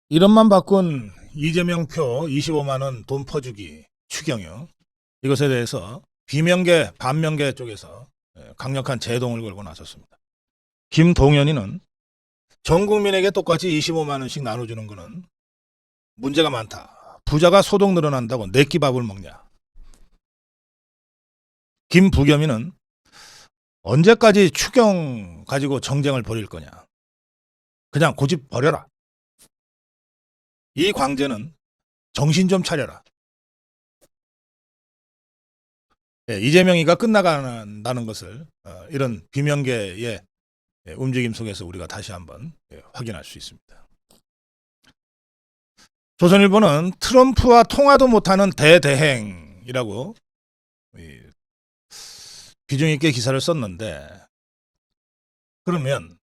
이름만 바꾼 이재명 표 25만 원 돈 퍼주기 추경요. 이것에 대해서 비명계, 반명계 쪽에서 강력한 제동을 걸고 나섰습니다. 김동연이는 전 국민에게 똑같이 25만 원씩 나눠주는 것은 문제가 많다. 부자가 소득 늘어난다고 내끼 밥을 먹냐. 김부겸이는 언제까지 추경 가지고 정쟁을 벌일 거냐. 그냥 고집 버려라. 이 광재는 정신 좀 차려라. 이재명이가 끝나간다는 것을 이런 비명계의 움직임 속에서 우리가 다시 한번 확인할 수 있습니다. 조선일보는 트럼프와 통화도 못하는 대대행이라고 비중 있게 기사를 썼는데, 그러면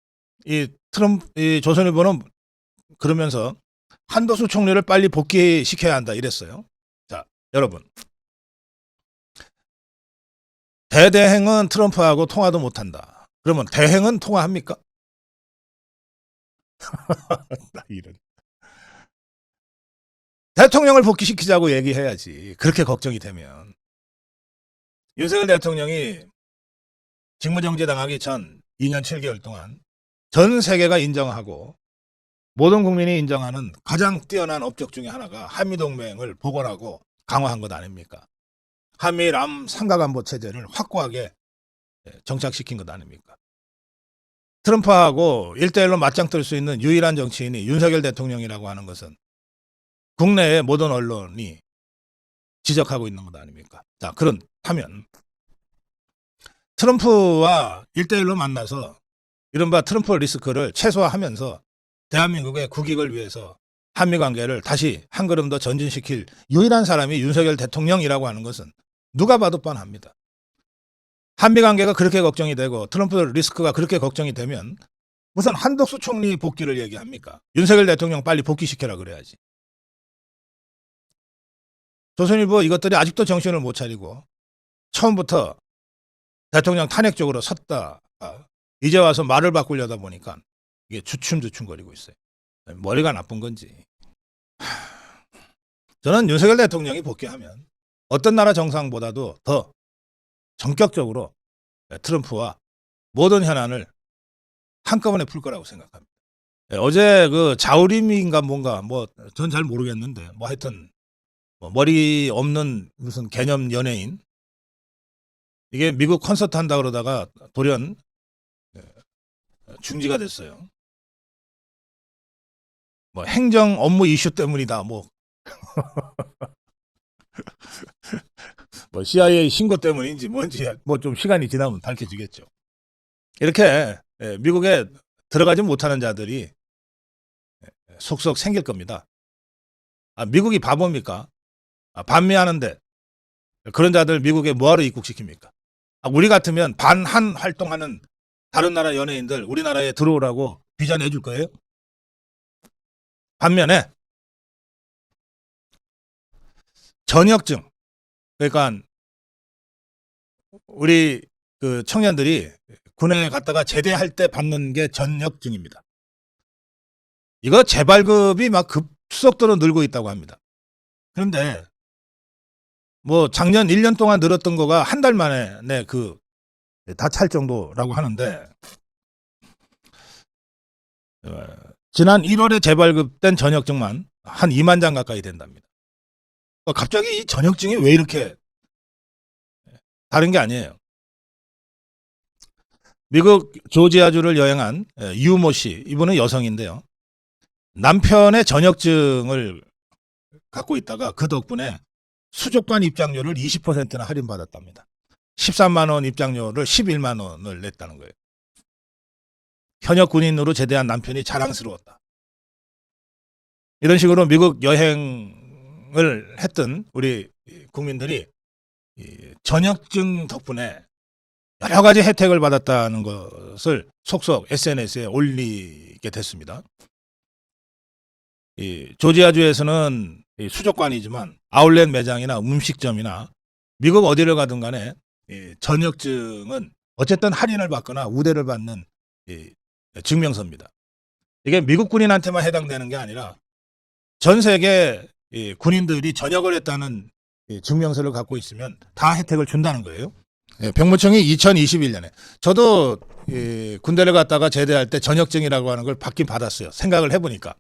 이 조선일보는 그러면서 한도수 총리를 빨리 복귀시켜야 한다 이랬어요. 자, 여러분. 대대행은 트럼프하고 통화도 못한다. 그러면 대행은 통화합니까? 이런. 대통령을 복귀시키자고 얘기해야지. 그렇게 걱정이 되면. 윤석열 대통령이 직무정지 당하기 전 2년 7개월 동안 전 세계가 인정하고 모든 국민이 인정하는 가장 뛰어난 업적 중에 하나가 한미동맹을 복원하고 강화한 것 아닙니까? 한미람 삼각안보 체제를 확고하게 정착시킨 것 아닙니까? 트럼프하고 1대1로 맞짱 뜰 수 있는 유일한 정치인이 윤석열 대통령이라고 하는 것은 국내의 모든 언론이 지적하고 있는 것 아닙니까? 자, 그렇다면 트럼프와 1대1로 만나서 이른바 트럼프 리스크를 최소화하면서 대한민국의 국익을 위해서 한미 관계를 다시 한 걸음 더 전진시킬 유일한 사람이 윤석열 대통령이라고 하는 것은 누가 봐도 뻔합니다. 한미 관계가 그렇게 걱정이 되고 트럼프 리스크가 그렇게 걱정이 되면 무슨 한덕수 총리 복귀를 얘기합니까? 윤석열 대통령 빨리 복귀시켜라 그래야지. 조선일보 이것들이 아직도 정신을 못 차리고 처음부터 대통령 탄핵 쪽으로 섰다. 이제 와서 말을 바꾸려다 보니까 이게 주춤주춤거리고 있어요. 머리가 나쁜 건지. 저는 윤석열 대통령이 복귀하면 어떤 나라 정상보다도 더 전격적으로 트럼프와 모든 현안을 한꺼번에 풀 거라고 생각합니다. 어제 그 자우림인가 뭔가 전 잘 모르겠는데 하여튼 머리 없는 무슨 개념 연예인, 이게 미국 콘서트 한다 그러다가 돌연 중지가 됐어요. 행정 업무 이슈 때문이다. CIA 신고 때문인지 뭔지 좀 시간이 지나면 밝혀지겠죠. 이렇게 미국에 들어가지 못하는 자들이 속속 생길 겁니다. 미국이 바보입니까? 반미하는데 그런 자들 미국에 뭐하러 입국시킵니까? 우리 같으면 반한 활동하는 다른 나라 연예인들 우리나라에 들어오라고 비자 내줄 거예요? 반면에 전역증, 그러니까 우리 그 청년들이 군에 갔다가 제대할 때 받는 게 전역증입니다. 이거 재발급이 막 급속도로 늘고 있다고 합니다. 그런데 작년 1년 동안 늘었던 거가 한 달 만에 다 찰 정도라고 하는데, 지난 1월에 재발급된 전역증만 한 2만 장 가까이 된답니다. 갑자기 이 전역증이 왜 이렇게 다른 게 아니에요. 미국 조지아주를 여행한 유모 씨, 이분은 여성인데요. 남편의 전역증을 갖고 있다가 그 덕분에 수족관 입장료를 20%나 할인받았답니다. 13만 원 입장료를 11만 원을 냈다는 거예요. 현역 군인으로 제대한 남편이 자랑스러웠다. 이런 식으로 미국 여행을 했던 우리 국민들이 전역증 덕분에 여러 가지 혜택을 받았다는 것을 속속 SNS에 올리게 됐습니다. 조지아주에서는 수족관이지만 아울렛 매장이나 음식점이나 미국 어디를 가든 간에 전역증은 어쨌든 할인을 받거나 우대를 받는 증명서입니다. 이게 미국 군인한테만 해당되는 게 아니라 전 세계 이 군인들이 전역을 했다는 이 증명서를 갖고 있으면 다 혜택을 준다는 거예요. 예, 병무청이 2021년에 저도 이 군대를 갔다가 제대할 때 전역증이라고 하는 걸 받긴 받았어요. 생각을 해보니까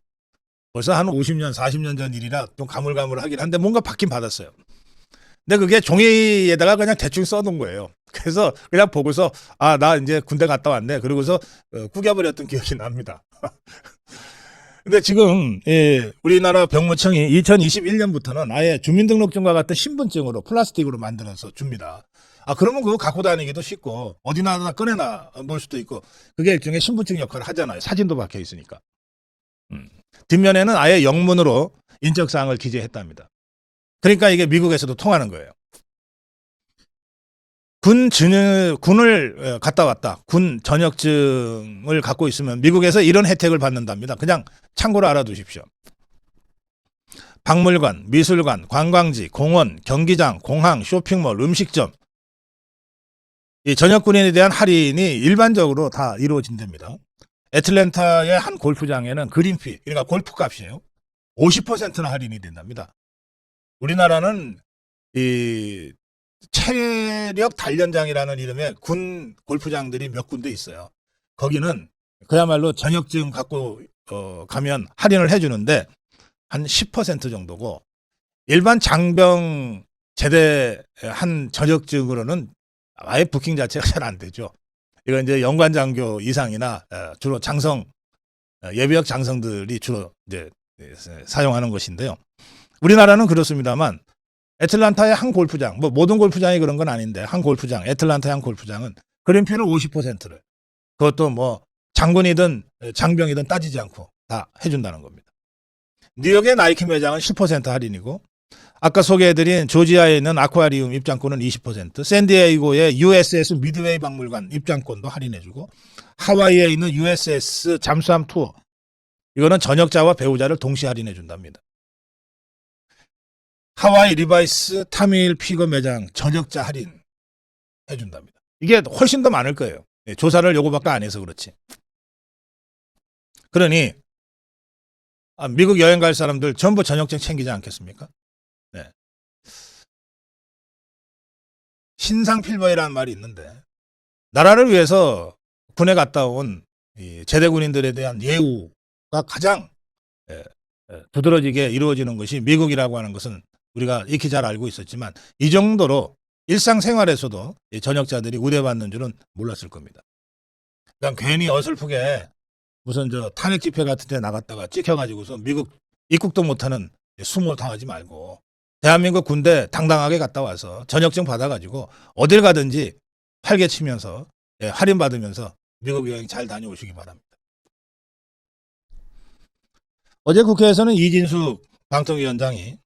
벌써 한 50년, 40년 전 일이라 좀 가물가물하긴 한데 뭔가 받긴 받았어요. 근데 그게 종이에다가 그냥 대충 써놓은 거예요. 그래서 그냥 보고서 아, 나 이제 군대 갔다 왔네. 그러고서 구겨버렸던 기억이 납니다. 근데 지금 우리나라 병무청이 2021년부터는 아예 주민등록증과 같은 신분증으로 플라스틱으로 만들어서 줍니다. 아, 그러면 그거 갖고 다니기도 쉽고 어디나 꺼내나 놓을 수도 있고 그게 일종의 신분증 역할을 하잖아요. 사진도 박혀 있으니까. 뒷면에는 아예 영문으로 인적사항을 기재했답니다. 그러니까 이게 미국에서도 통하는 거예요. 군을 갔다 왔다. 군 전역증을 갖고 있으면 미국에서 이런 혜택을 받는답니다. 그냥 참고로 알아두십시오. 박물관, 미술관, 관광지, 공원, 경기장, 공항, 쇼핑몰, 음식점. 이 전역군인에 대한 할인이 일반적으로 다 이루어진답니다. 애틀랜타의 한 골프장에는 그린피, 그러니까 골프값이에요. 50%나 할인이 된답니다. 우리나라는 이 체력 단련장이라는 이름의 군 골프장들이 몇 군데 있어요. 거기는 그야말로 전역증 갖고 가면 할인을 해주는데 한 10% 정도고 일반 장병 제대한 전역증으로는 아예 부킹 자체가 잘 안 되죠. 이건 이제 연관장교 이상이나 주로 장성 예비역 장성들이 주로 이제 사용하는 것인데요. 우리나라는 그렇습니다만 애틀란타의 한 골프장, 뭐 모든 골프장이 그런 건 아닌데 한 골프장, 애틀란타의 한 골프장은 그린피를 50%를 그것도 뭐 장군이든 장병이든 따지지 않고 다 해준다는 겁니다. 뉴욕의 나이키 매장은 10% 할인이고 아까 소개해드린 조지아에 있는 아쿠아리움 입장권은 20%, 샌디에이고의 USS 미드웨이 박물관 입장권도 할인해주고 하와이에 있는 USS 잠수함 투어 이거는 전역자와 배우자를 동시에 할인해준답니다. 하와이 리바이스 타밀 피거 매장 전역자 할인 해준답니다. 이게 훨씬 더 많을 거예요. 조사를 요거밖에 안 해서 그렇지. 그러니 미국 여행 갈 사람들 전부 전역증 챙기지 않겠습니까? 네. 신상필벌이라는 말이 있는데 나라를 위해서 군에 갔다 온 제대 군인들에 대한 예우가 가장 두드러지게 이루어지는 것이 미국이라고 하는 것은 우리가 익히 잘 알고 있었지만 이 정도로 일상생활에서도 전역자들이 우대받는 줄은 몰랐을 겁니다. 그러니까 괜히 어설프게 무슨 저 탄핵 집회 같은 데 나갔다가 찍혀가지고서 미국 입국도 못하는 수모 당하지 말고 대한민국 군대 당당하게 갔다 와서 전역증 받아가지고 어딜 가든지 활개치면서 할인받으면서 미국 여행 잘 다녀오시기 바랍니다. 어제 국회에서는 이진숙 방통위원장이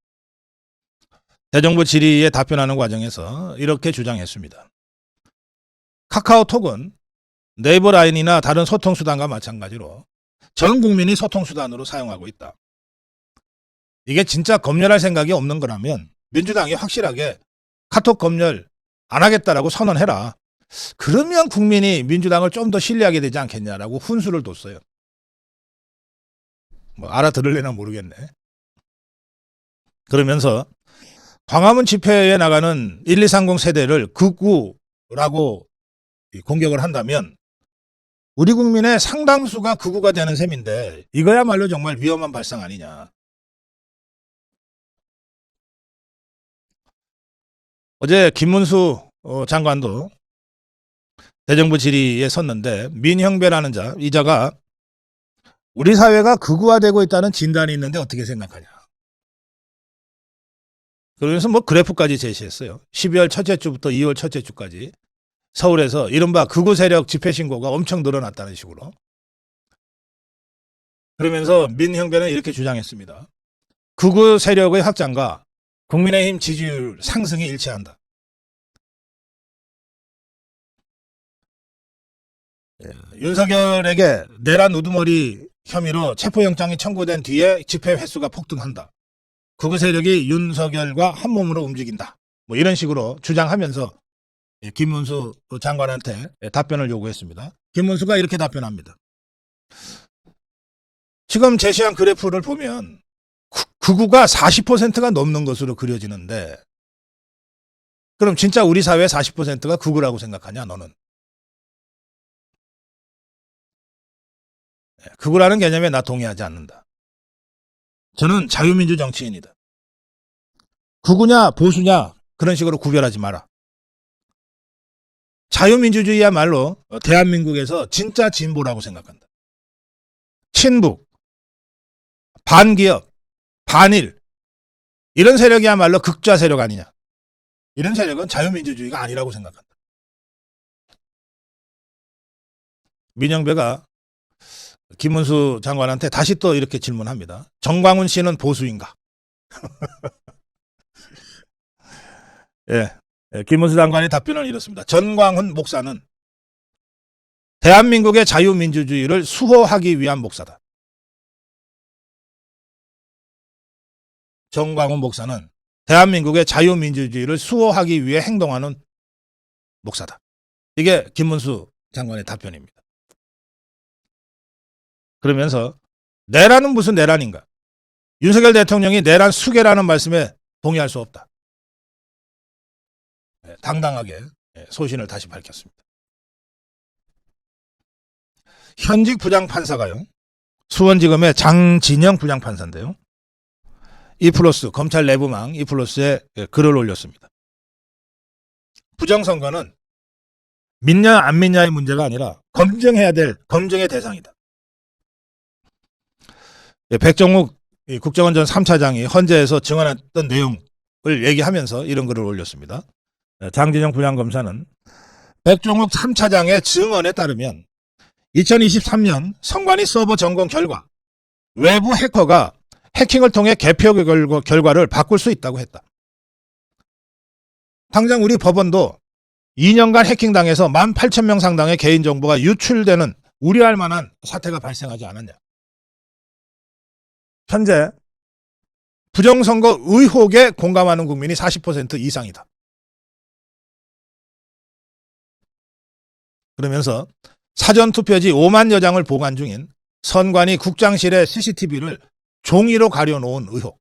대정부 질의에 답변하는 과정에서 이렇게 주장했습니다. 카카오톡은 네이버 라인이나 다른 소통수단과 마찬가지로 전 국민이 소통수단으로 사용하고 있다. 이게 진짜 검열할 생각이 없는 거라면 민주당이 확실하게 카톡 검열 안 하겠다라고 선언해라. 그러면 국민이 민주당을 좀 더 신뢰하게 되지 않겠냐라고 훈수를 뒀어요. 뭐 알아들을래나 모르겠네. 그러면서 광화문 집회에 나가는 1230 세대를 극우라고 공격을 한다면 우리 국민의 상당수가 극우가 되는 셈인데 이거야말로 정말 위험한 발상 아니냐. 어제 김문수 장관도 대정부 질의에 섰는데 민형배라는 이자가 우리 사회가 극우화되고 있다는 진단이 있는데 어떻게 생각하냐. 그러면서 뭐 그래프까지 제시했어요. 12월 첫째 주부터 2월 첫째 주까지 서울에서 이른바 극우 세력 집회 신고가 엄청 늘어났다는 식으로. 그러면서 민형배는 이렇게 주장했습니다. 극우 세력의 확장과 국민의힘 지지율 상승이 일치한다. 윤석열에게 내란 우두머리 혐의로 체포영장이 청구된 뒤에 집회 횟수가 폭등한다. 극우 세력이 윤석열과 한 몸으로 움직인다. 뭐 이런 식으로 주장하면서 김문수 장관한테 답변을 요구했습니다. 김문수가 이렇게 답변합니다. 지금 제시한 그래프를 보면 극우가 40%가 넘는 것으로 그려지는데 그럼 진짜 우리 사회 40%가 극우라고 생각하냐 너는? 극우라는 개념에 나 동의하지 않는다. 저는 자유민주 정치인이다. 극우냐 보수냐 그런 식으로 구별하지 마라. 자유민주주의야말로 대한민국에서 진짜 진보라고 생각한다. 친북, 반기업, 반일 이런 세력이야말로 극좌 세력 아니냐. 이런 세력은 자유민주주의가 아니라고 생각한다. 민영배가 김문수 장관한테 다시 또 이렇게 질문합니다. 정광훈 씨는 보수인가? 예, 김문수 장관의 답변은 이렇습니다. 전광훈 목사는 대한민국의 자유민주주의를 수호하기 위한 목사다. 정광훈 목사는 대한민국의 자유민주주의를 수호하기 위해 행동하는 목사다. 이게 김문수 장관의 답변입니다. 그러면서 내란은 무슨 내란인가? 윤석열 대통령이 내란 수괴라는 말씀에 동의할 수 없다. 당당하게 소신을 다시 밝혔습니다. 현직 부장판사가요. 수원지검의 장진영 부장판사인데요. 이플러스 검찰 내부망 이플러스에 글을 올렸습니다. 부정선거는 믿냐 안 믿냐의 문제가 아니라 검증해야 될 검증의 대상이다. 백정욱 국정원 전 3차장이 헌재에서 증언했던 내용을 얘기하면서 이런 글을 올렸습니다. 장진영 부장검사는 백종욱 3차장의 증언에 따르면 2023년 선관위 서버 점검 결과 외부 해커가 해킹을 통해 개표 결과를 바꿀 수 있다고 했다. 당장 우리 법원도 2년간 해킹당해서 18,000명 상당의 개인정보가 유출되는 우려할 만한 사태가 발생하지 않았냐. 현재 부정선거 의혹에 공감하는 국민이 40% 이상이다. 그러면서 사전투표지 5만여 장을 보관 중인 선관위 국장실의 CCTV를 종이로 가려놓은 의혹.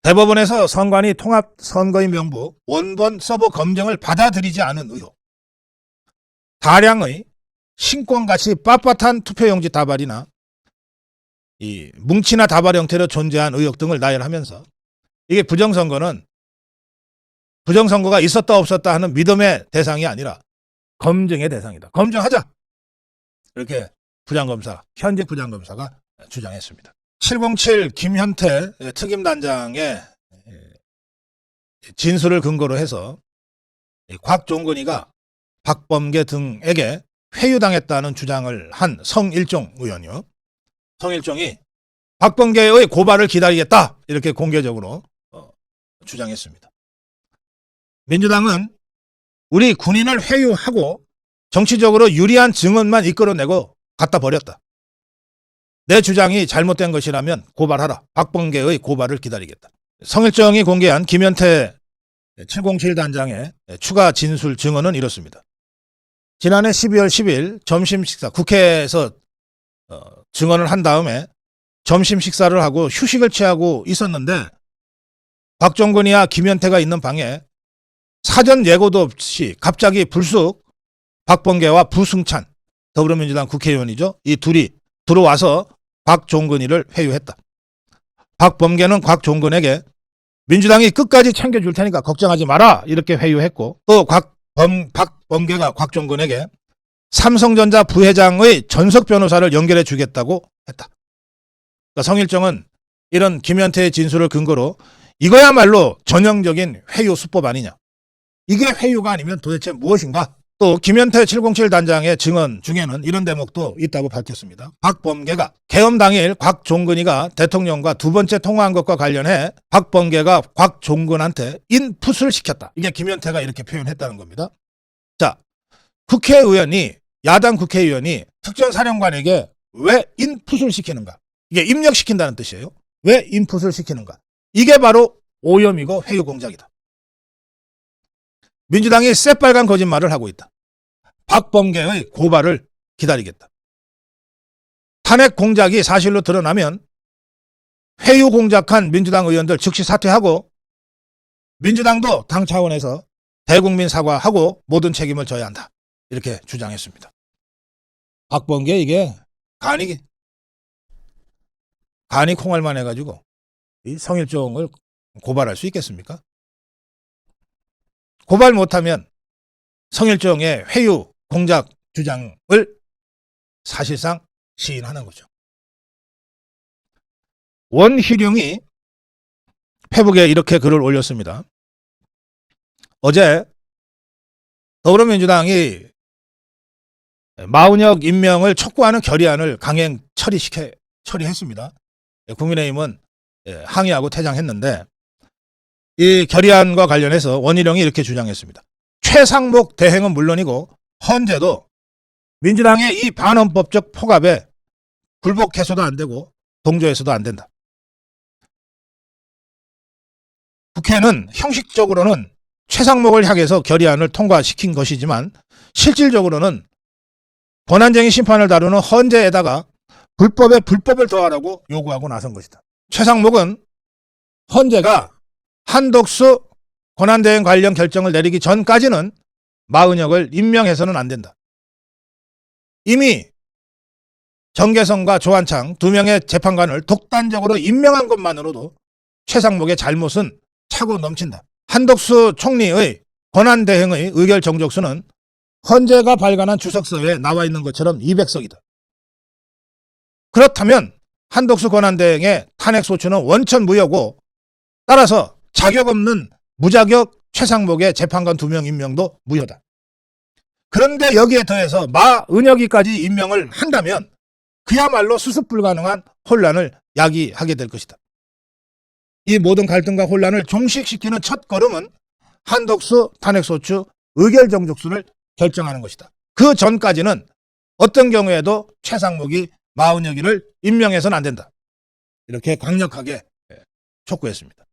대법원에서 선관위 통합선거인 명부 원본 서버 검증을 받아들이지 않은 의혹. 다량의 신권같이 빳빳한 투표용지 다발이나 이 뭉치나 다발 형태로 존재한 의혹 등을 나열하면서 이게 부정선거가 있었다 없었다 하는 믿음의 대상이 아니라 검증의 대상이다. 검증하자. 이렇게 현직 부장검사가 주장했습니다. 707 김현태 특임단장의 진술을 근거로 해서 곽종근이가 박범계 등에게 회유당했다는 주장을 한 성일종 의원이요. 성일종이 박범계의 고발을 기다리겠다. 이렇게 공개적으로 주장했습니다. 민주당은 우리 군인을 회유하고 정치적으로 유리한 증언만 이끌어내고 갖다 버렸다. 내 주장이 잘못된 것이라면 고발하라. 박범계의 고발을 기다리겠다. 성일정이 공개한 김현태 707 단장의 추가 진술 증언은 이렇습니다. 지난해 12월 10일 점심 식사 국회에서 증언을 한 다음에 점심 식사를 하고 휴식을 취하고 있었는데 박종근이와 김현태가 있는 방에 사전 예고도 없이 갑자기 불쑥 박범계와 부승찬 더불어민주당 국회의원이죠. 이 둘이 들어와서 곽종근이를 회유했다. 박범계는 곽종근에게 민주당이 끝까지 챙겨줄 테니까 걱정하지 마라 이렇게 회유했고 또 박범계가 곽종근에게 삼성전자 부회장의 전석 변호사를 연결해 주겠다고 했다. 그러니까 성일정은 이런 김현태의 진술을 근거로 이거야말로 전형적인 회유 수법 아니냐. 이게 회유가 아니면 도대체 무엇인가? 또 김현태 707 단장의 증언 중에는 이런 대목도 있다고 밝혔습니다. 박범계가 계엄 당일 곽종근이가 대통령과 두 번째 통화한 것과 관련해 박범계가 곽종근한테 인풋을 시켰다. 이게 김현태가 이렇게 표현했다는 겁니다. 자, 야당 국회의원이 특전사령관에게 왜 인풋을 시키는가? 이게 입력시킨다는 뜻이에요. 왜 인풋을 시키는가? 이게 바로 오염이고 회유 공작이다. 민주당이 새빨간 거짓말을 하고 있다. 박범계의 고발을 기다리겠다. 탄핵 공작이 사실로 드러나면 회유 공작한 민주당 의원들 즉시 사퇴하고 민주당도 당 차원에서 대국민 사과하고 모든 책임을 져야 한다. 이렇게 주장했습니다. 박범계 이게 간이 콩알만 해가지고 이 성일종을 고발할 수 있겠습니까? 고발 못하면 성일종의 회유 공작 주장을 사실상 시인하는 거죠. 원희룡이 페북에 이렇게 글을 올렸습니다. 어제 더불어민주당이 마은혁 임명을 촉구하는 결의안을 강행 처리했습니다. 국민의힘은 항의하고 퇴장했는데 이 결의안과 관련해서 원희룡이 이렇게 주장했습니다. 최상목 대행은 물론이고 헌재도 민주당의 이 반헌법적 폭압에 굴복해서도 안 되고 동조해서도 안 된다. 국회는 형식적으로는 최상목을 향해서 결의안을 통과시킨 것이지만 실질적으로는 권한쟁의 심판을 다루는 헌재에다가 불법에 불법을 더하라고 요구하고 나선 것이다. 최상목은 헌재가 한덕수 권한대행 관련 결정을 내리기 전까지는 마은혁을 임명해서는 안 된다. 이미 정계성과 조한창 두 명의 재판관을 독단적으로 임명한 것만으로도 최상목의 잘못은 차고 넘친다. 한덕수 총리의 권한대행의 의결 정족수는 헌재가 발간한 주석서에 나와 있는 것처럼 200석이다. 그렇다면 한덕수 권한대행의 탄핵소추는 원천무효고 따라서 자격 없는 무자격 최상목의 재판관 2명 임명도 무효다. 그런데 여기에 더해서 마은혁이까지 임명을 한다면 그야말로 수습 불가능한 혼란을 야기하게 될 것이다. 이 모든 갈등과 혼란을 종식시키는 첫 걸음은 한덕수 탄핵소추 의결 정족수를 결정하는 것이다. 그 전까지는 어떤 경우에도 최상목이 마은혁이를 임명해서는 안 된다. 이렇게 강력하게 촉구했습니다.